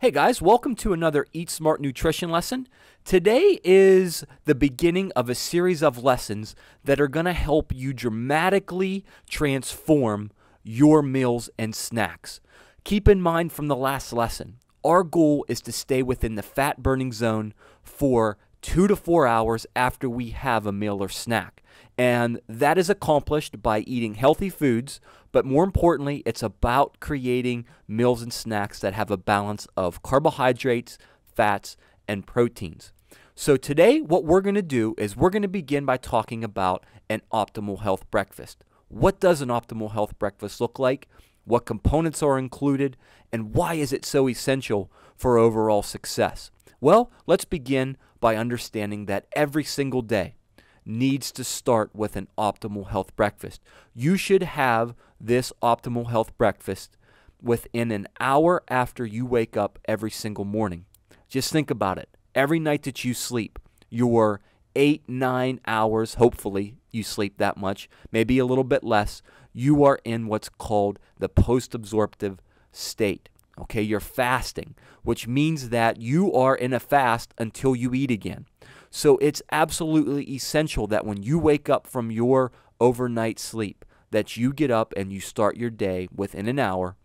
Hey guys, welcome to another Eat Smart Nutrition lesson. Today is the beginning of a series of lessons that are going to help you dramatically transform your meals and snacks. Keep in mind from the last lesson, our goal is to stay within the fat burning zone for 2 to 4 hours after we have a meal or snack. And that is accomplished by eating healthy foods, but more importantly, it's about creating meals and snacks that have a balance of carbohydrates, fats, and proteins. So today, what we're going to do is we're going to begin by talking about an optimal health breakfast. What does an optimal health breakfast look like? What components are included? And why is it so essential for overall success? Well, let's begin by understanding that every single day needs to start with an optimal health breakfast. You should have this optimal health breakfast within an hour after you wake up every single morning. Just think about it. Every night that you sleep, your 8-9 hours, hopefully you sleep that much, maybe a little bit less, you are in what's called the post-absorptive state. Okay, you're fasting, which means that you are in a fast until you eat again. So it's absolutely essential that when you wake up from your overnight sleep, that you get up and you start your day within an hour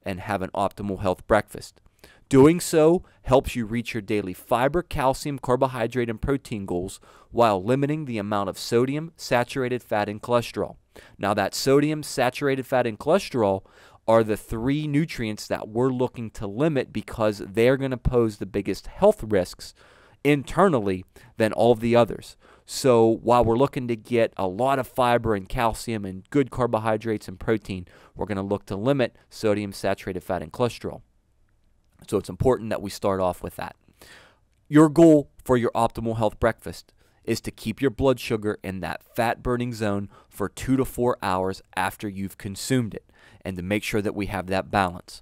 and have an optimal health breakfast. Doing so helps you reach your daily fiber, calcium, carbohydrate, and protein goals while limiting the amount of sodium, saturated fat, and cholesterol. Now that sodium, saturated fat, and cholesterol are the three nutrients that we're looking to limit because they're going to pose the biggest health risks internally than all of the others. So while we're looking to get a lot of fiber and calcium and good carbohydrates and protein, we're going to look to limit sodium, saturated fat, and cholesterol. So it's important that we start off with that. Your goal for your optimal health breakfast is to keep your blood sugar in that fat burning zone for 2 to 4 hours after you've consumed it, and to make sure that we have that balance.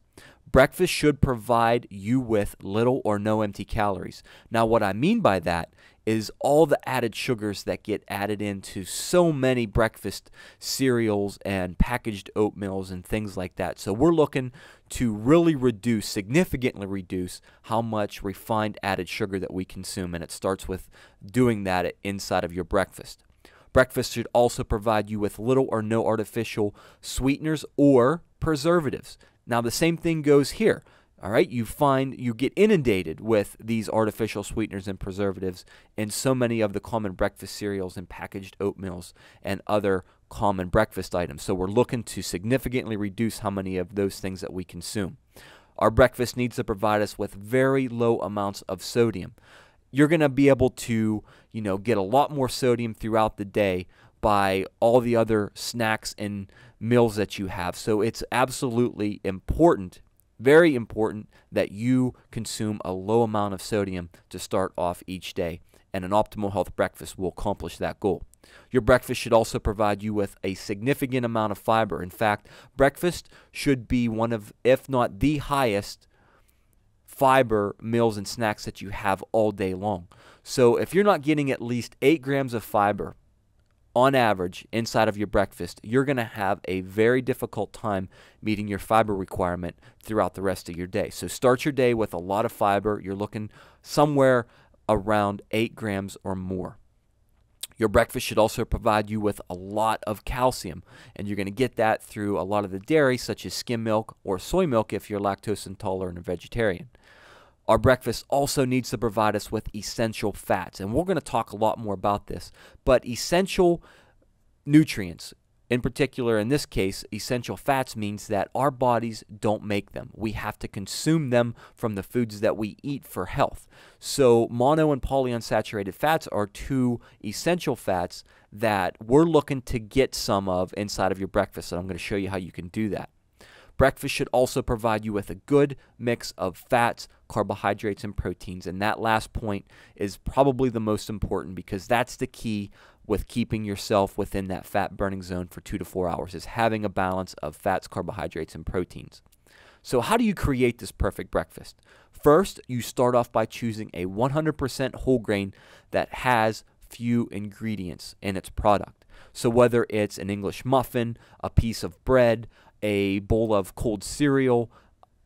Breakfast should provide you with little or no empty calories. Now, what I mean by that is all the added sugars that get added into so many breakfast cereals and packaged oatmeals and things like that. So we're looking to really reduce, significantly reduce how much refined added sugar that we consume, and it starts with doing that inside of your breakfast. Breakfast should also provide you with little or no artificial sweeteners or preservatives. Now, the same thing goes here. All right, you get inundated with these artificial sweeteners and preservatives in so many of the common breakfast cereals and packaged oatmeals and other common breakfast items. So we're looking to significantly reduce how many of those things that we consume. Our breakfast needs to provide us with very low amounts of sodium. You're going to be able to, get a lot more sodium throughout the day by all the other snacks and meals that you have. So it's absolutely important, very important, that you consume a low amount of sodium to start off each day, and an optimal health breakfast will accomplish that goal. Your breakfast should also provide you with a significant amount of fiber. In fact, breakfast should be one of, if not the highest, fiber meals and snacks that you have all day long. So if you're not getting at least 8 grams of fiber on average inside of your breakfast, you're going to have a very difficult time meeting your fiber requirement throughout the rest of your day. So start your day with a lot of fiber. You're looking somewhere around 8 grams or more. Your breakfast should also provide you with a lot of calcium, and you're going to get that through a lot of the dairy, such as skim milk or soy milk if you're lactose intolerant or vegetarian. Our breakfast also needs to provide us with essential fats, and we're going to talk a lot more about this, but essential nutrients, in particular in this case, essential fats, means that our bodies don't make them. We have to consume them from the foods that we eat for health. So mono and polyunsaturated fats are two essential fats that we're looking to get some of inside of your breakfast, and I'm going to show you how you can do that. Breakfast should also provide you with a good mix of fats, carbohydrates, and proteins. And that last point is probably the most important, because that's the key with keeping yourself within that fat burning zone for 2 to 4 hours, is having a balance of fats, carbohydrates, and proteins. So how do you create this perfect breakfast? First, you start off by choosing a 100% whole grain that has few ingredients in its product. So whether it's an English muffin, a piece of bread, a bowl of cold cereal,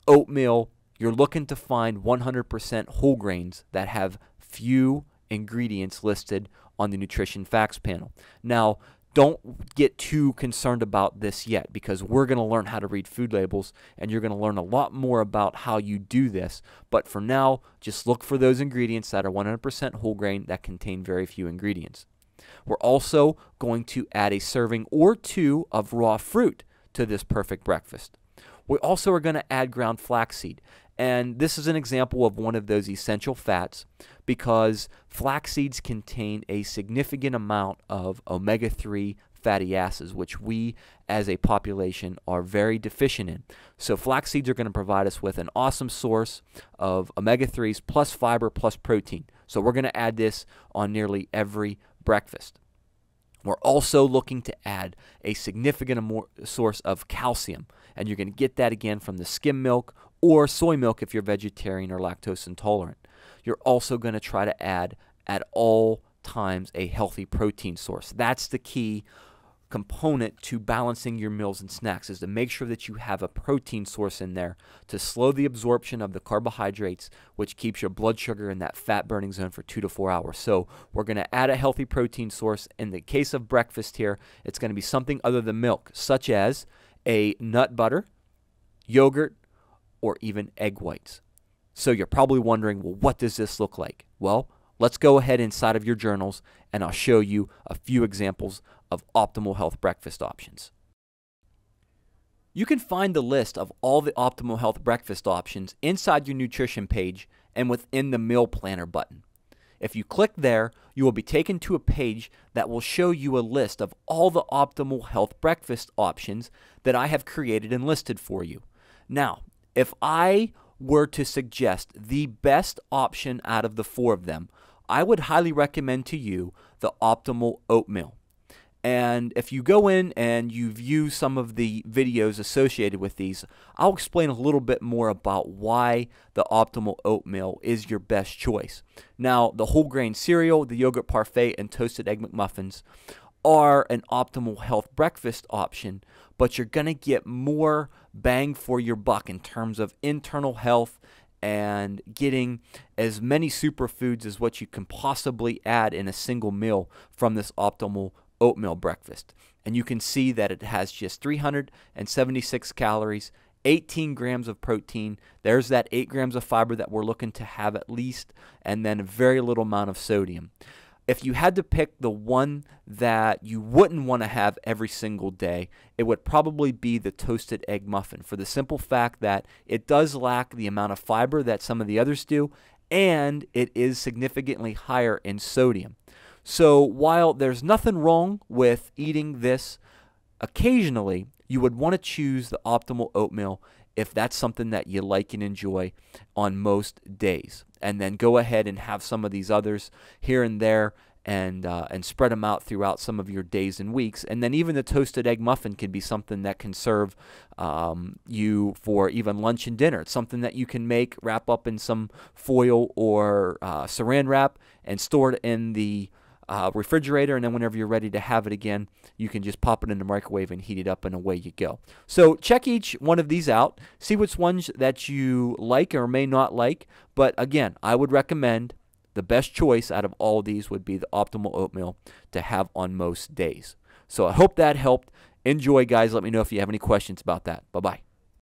oatmeal, you're looking to find 100% whole grains that have few ingredients listed on the nutrition facts panel. Now, don't get too concerned about this yet, because we're going to learn how to read food labels and you're going to learn a lot more about how you do this. But for now, just look for those ingredients that are 100% whole grain that contain very few ingredients. We're also going to add a serving or two of raw fruit to this perfect breakfast. We also are going to add ground flaxseed. And this is an example of one of those essential fats, because flax seeds contain a significant amount of omega-3 fatty acids, which we as a population are very deficient in. So flax seeds are going to provide us with an awesome source of omega-3s plus fiber plus protein. So we're going to add this on nearly every breakfast. We're also looking to add a significant source of calcium, and you're going to get that again from the skim milk or soy milk if you're vegetarian or lactose intolerant. You're also going to try to add at all times a healthy protein source. That's the key component to balancing your meals and snacks, is to make sure that you have a protein source in there to slow the absorption of the carbohydrates, which keeps your blood sugar in that fat burning zone for 2 to 4 hours. So we're going to add a healthy protein source. In the case of breakfast here, it's going to be something other than milk, such as a nut butter, yogurt, or even egg whites. So you're probably wondering, well, what does this look like? Well, let's go ahead inside of your journals and I'll show you a few examples of optimal health breakfast options. You can find the list of all the optimal health breakfast options inside your nutrition page and within the meal planner button. If you click there, you will be taken to a page that will show you a list of all the optimal health breakfast options that I have created and listed for you. Now, if I were to suggest the best option out of the 4 of them, I would highly recommend to you the optimal oatmeal. And if you go in and you view some of the videos associated with these, I'll explain a little bit more about why the optimal oatmeal is your best choice. Now, the whole grain cereal, the yogurt parfait, and toasted egg McMuffins are an optimal health breakfast option, but you're going to get more bang for your buck in terms of internal health and getting as many superfoods as what you can possibly add in a single meal from this optimal oatmeal breakfast. And you can see that it has just 376 calories, 18 grams of protein. There's that 8 grams of fiber that we're looking to have at least, and then a very little amount of sodium. If you had to pick the one that you wouldn't want to have every single day, it would probably be the toasted egg muffin, for the simple fact that it does lack the amount of fiber that some of the others do, and it is significantly higher in sodium. So while there's nothing wrong with eating this occasionally, you would want to choose the optimal oatmeal if that's something that you like and enjoy on most days. And then go ahead and have some of these others here and there and spread them out throughout some of your days and weeks. And then even the toasted egg muffin can be something that can serve you for even lunch and dinner. It's something that you can make, wrap up in some foil or saran wrap, and store it in the refrigerator, and then whenever you're ready to have it again, you can just pop it in the microwave and heat it up, and away you go. So check each one of these out, see which ones that you like or may not like, but again, I would recommend the best choice out of all of these would be the optimal oatmeal to have on most days. So I hope that helped. Enjoy, guys. Let me know if you have any questions about that. Bye-bye.